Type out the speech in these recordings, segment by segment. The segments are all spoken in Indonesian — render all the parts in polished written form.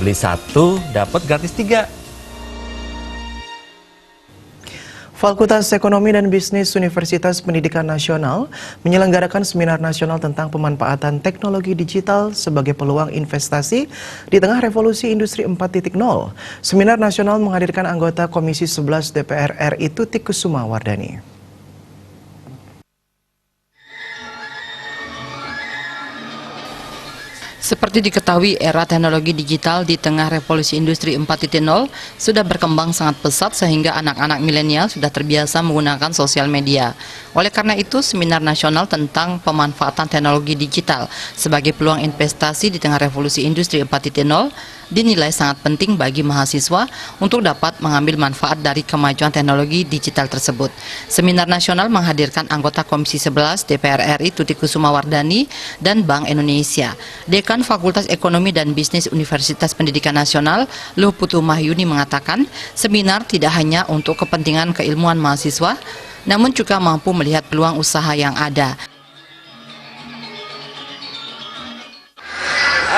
Beli satu, dapat gratis 3. Fakultas Ekonomi dan Bisnis Universitas Pendidikan Nasional menyelenggarakan seminar nasional tentang pemanfaatan teknologi digital sebagai peluang investasi di tengah revolusi industri 4.0. Seminar nasional menghadirkan anggota Komisi 11 DPR RI Tutik Kusumawardani. Seperti diketahui, era teknologi digital di tengah revolusi industri 4.0 sudah berkembang sangat pesat sehingga anak-anak milenial sudah terbiasa menggunakan sosial media. Oleh karena itu, seminar nasional tentang pemanfaatan teknologi digital sebagai peluang investasi di tengah revolusi industri 4.0 dinilai sangat penting bagi mahasiswa untuk dapat mengambil manfaat dari kemajuan teknologi digital tersebut. Seminar nasional menghadirkan anggota Komisi 11 DPR RI Tutik Kusumawardani dan Bank Indonesia. Dekan Fakultas Ekonomi dan Bisnis Universitas Pendidikan Nasional, Luh Putu Mahyuni mengatakan, seminar tidak hanya untuk kepentingan keilmuan mahasiswa, namun juga mampu melihat peluang usaha yang ada.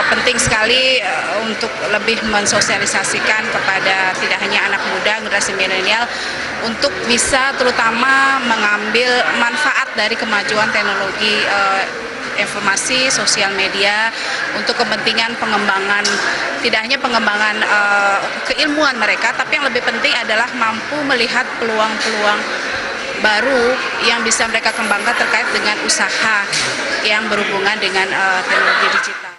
Penting sekali untuk lebih mensosialisasikan kepada tidak hanya anak muda, generasi milenial, untuk bisa terutama mengambil manfaat dari kemajuan teknologi informasi, sosial media untuk kepentingan pengembangan, tidak hanya pengembangan keilmuan mereka, tapi yang lebih penting adalah mampu melihat peluang-peluang baru yang bisa mereka kembangkan terkait dengan usaha yang berhubungan dengan teknologi digital.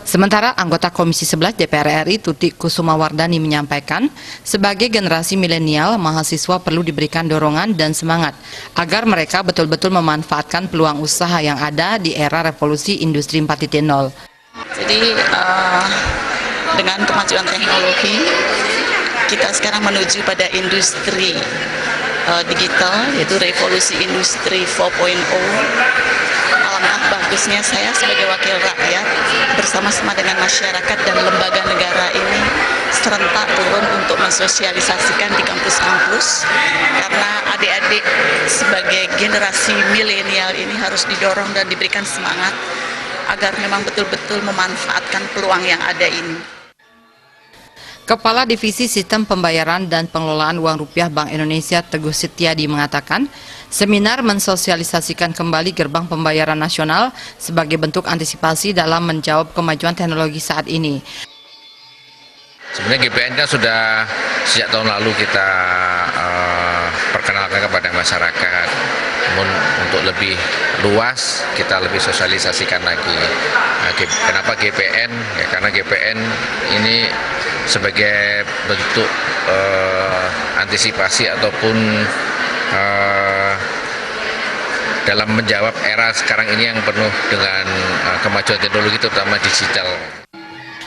Sementara anggota Komisi 11 DPR RI Tutik Kusumawardani menyampaikan, sebagai generasi milenial, mahasiswa perlu diberikan dorongan dan semangat agar mereka betul-betul memanfaatkan peluang usaha yang ada di era revolusi industri 4.0. Jadi dengan kemajuan teknologi, kita sekarang menuju pada industri digital, yaitu revolusi industri 4.0. Alangkah bagusnya saya sebagai wakil rakyat bersama-sama dengan masyarakat dan lembaga negara ini serentak turun untuk mensosialisasikan di kampus-kampus, karena adik-adik sebagai generasi milenial ini harus didorong dan diberikan semangat agar memang betul-betul memanfaatkan peluang yang ada ini. Kepala Divisi Sistem Pembayaran dan Pengelolaan Uang Rupiah Bank Indonesia Teguh Setiadi mengatakan, seminar mensosialisasikan kembali gerbang pembayaran nasional sebagai bentuk antisipasi dalam menjawab kemajuan teknologi saat ini. Sebenarnya GPN kan sudah sejak tahun lalu kita perkenalkan kepada masyarakat, namun untuk lebih luas kita lebih sosialisasikan lagi. Kenapa GPN? Ya, karena GPN ini sebagai bentuk antisipasi ataupun dalam menjawab era sekarang ini yang penuh dengan kemajuan teknologi terutama digital.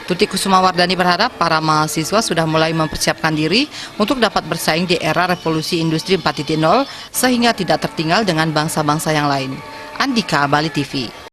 Tutik Kusumawardani berharap para mahasiswa sudah mulai mempersiapkan diri untuk dapat bersaing di era revolusi industri 4.0 sehingga tidak tertinggal dengan bangsa-bangsa yang lain. Andika, Bali TV.